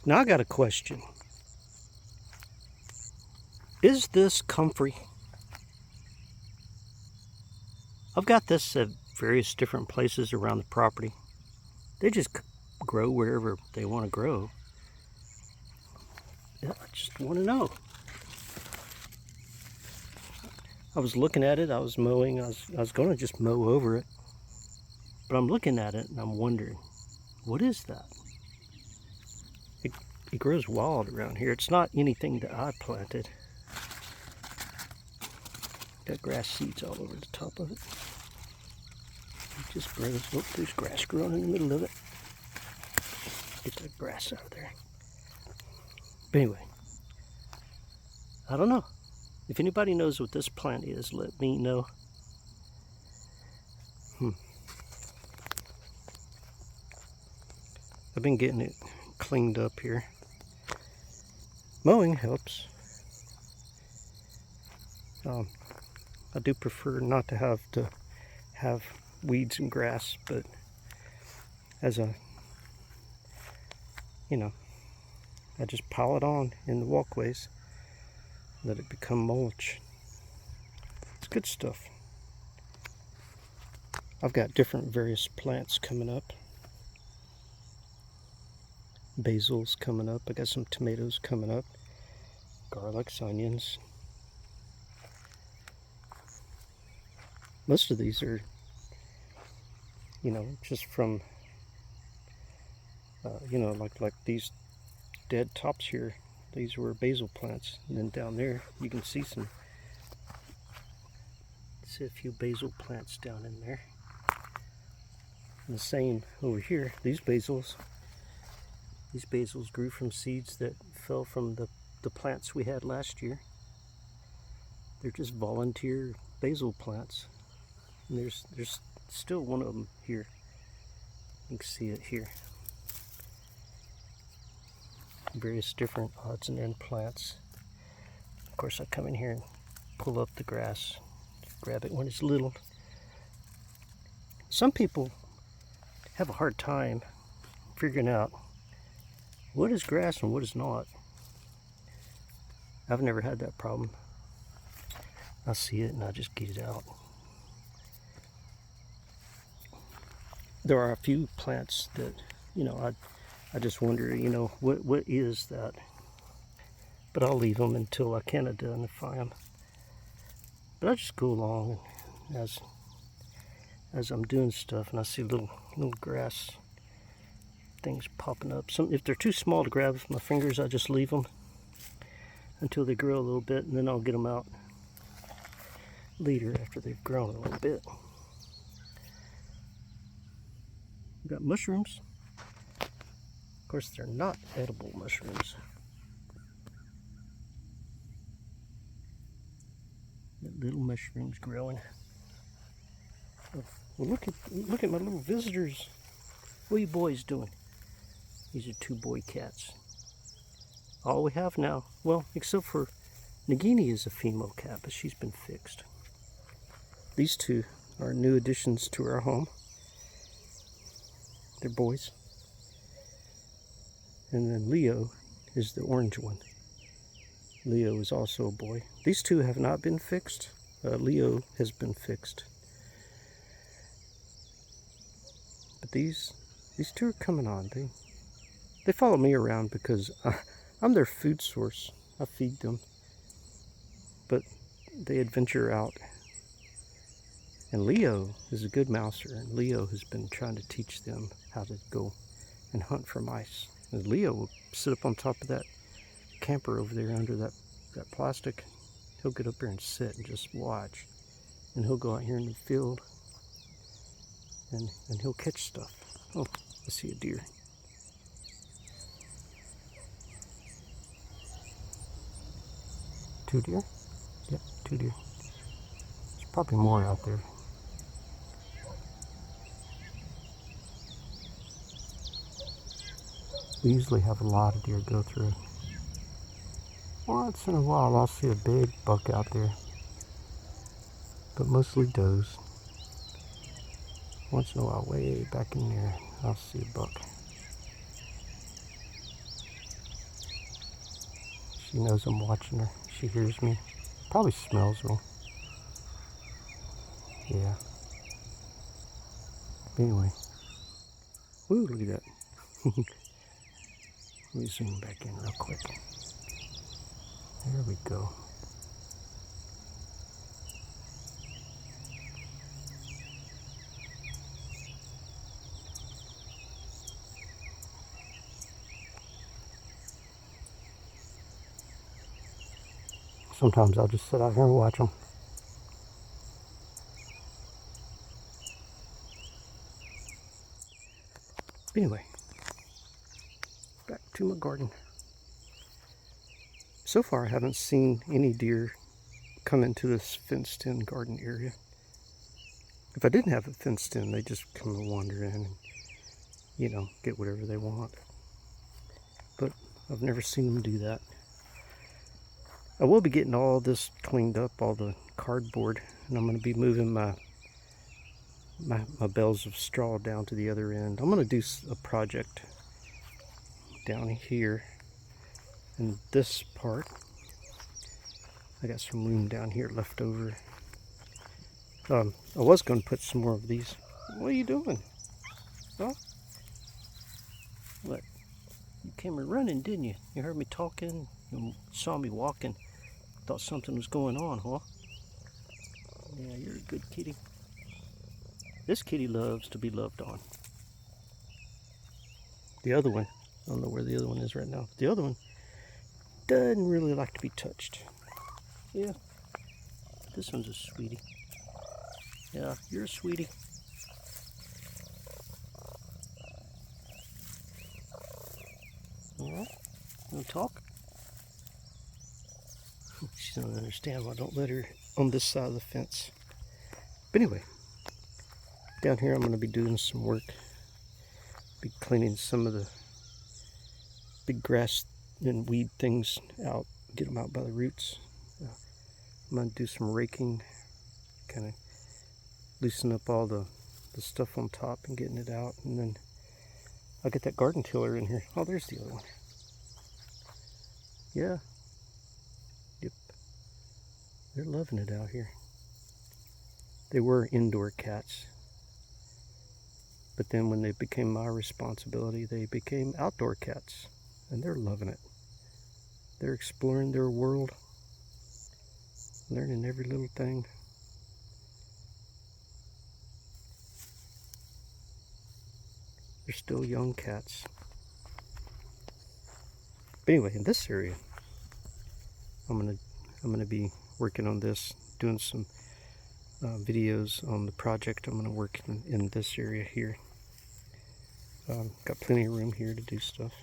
Now I got a question. Is this comfrey? I've got this at various different places around the property. They just grow wherever they want to grow. Yeah, I just want to know. I was looking at it, I was mowing, I was going to just mow over it. But I'm looking at it and I'm wondering, what is that? It grows wild around here. It's not anything that I planted. Got grass seeds all over the top of it. It just grows. Oh, there's grass growing in the middle of it. Get that grass out of there. But anyway, I don't know. If anybody knows what this plant is, let me know. I've been getting it cleaned up here. Mowing helps. I do prefer not to have weeds and grass, but as a, I just pile it on in the walkways, let it become mulch. It's good stuff. I've got different various plants coming up. Basil's coming up. I got some tomatoes coming up. Garlics, onions. Most of these are, just from, like these dead tops here. These were basil plants. And then down there, you can see a few basil plants down in there. And the same over here. These basils grew from seeds that fell from the plants we had last year. They're just volunteer basil plants. And there's still one of them here. You can see it here. Various different odds and end plants. Of course, I come in here and pull up the grass, grab it when it's little. Some people have a hard time figuring out what is grass and what is not. I've never had that problem. I see it and I just get it out. There are a few plants that, I just wonder, what is that? But I'll leave them until I can identify them. But I just go along as I'm doing stuff and I see little grass things popping up. If they're too small to grab with my fingers, I just leave them until they grow a little bit, and then I'll get them out later after they've grown a little bit. We've got mushrooms. Of course, they're not edible mushrooms. Little mushrooms growing. Well, look at my little visitors. What are you boys doing? These are two boy cats. All we have now, well, except for Nagini is a female cat, but she's been fixed. These two are new additions to our home. They're boys. And then Leo is the orange one. Leo is also a boy. These two have not been fixed. Leo has been fixed. But these two are coming on. They follow me around because I'm their food source. I feed them. But they adventure out. And Leo is a good mouser, and Leo has been trying to teach them how to go and hunt for mice. And Leo will sit up on top of that camper over there under that plastic. He'll get up there and sit and just watch. And he'll go out here in the field and he'll catch stuff. Oh, I see a deer. Two deer? Yep, two deer. There's probably more out there. We usually have a lot of deer go through. Once in a while I'll see a big buck out there, but mostly does. Once in a while, way back in there, I'll see a buck. She knows I'm watching her. She hears me. Probably smells me. Yeah. Anyway. Ooh, look at that. Let me zoom back in real quick. There we go. Sometimes I'll just sit out here and watch them. Anyway, back to my garden. So far I haven't seen any deer come into this fenced in garden area. If I didn't have it fenced in, they just come and wander in and, you know, get whatever they want. But I've never seen them do that. I will be getting all this cleaned up, all the cardboard, and I'm going to be moving my bales of straw down to the other end. I'm going to do a project down here in this part. I got some room down here left over. I was going to put some more of these. What are you doing? Huh? What? You came running, didn't you? You heard me talking, you saw me walking, thought something was going on, huh? Yeah, you're a good kitty. This kitty loves to be loved on. The other one, I don't know where the other one is right now. The other one doesn't really like to be touched. Yeah, this one's a sweetie. Yeah, you're a sweetie. Alright, you wanna talk? She doesn't understand why I don't let her on this side of the fence. But anyway, down here I'm going to be doing some work. Be cleaning some of the big grass and weed things out, get them out by the roots. I'm going to do some raking, kind of loosen up all the stuff on top and getting it out. And then I'll get that garden tiller in here. Oh, there's the other one. Yeah. Yep. They're loving it out here. They were indoor cats. But then when they became my responsibility, they became outdoor cats. And they're loving it. They're exploring their world, learning every little thing. They're still young cats. But anyway, in this area, I'm gonna be working on this, doing some videos on the project. I'm gonna work in this area here. Got plenty of room here to do stuff.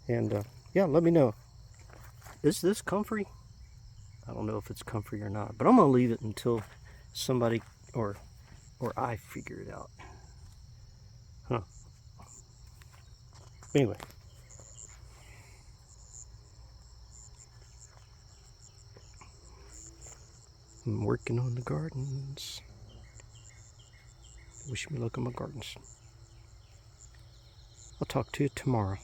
And yeah, let me know. Is this comfy? I don't know if it's comfy or not, but I'm gonna leave it until somebody or I figure it out. Huh. Anyway. I'm working on the gardens. Wish me luck on my gardens. I'll talk to you tomorrow.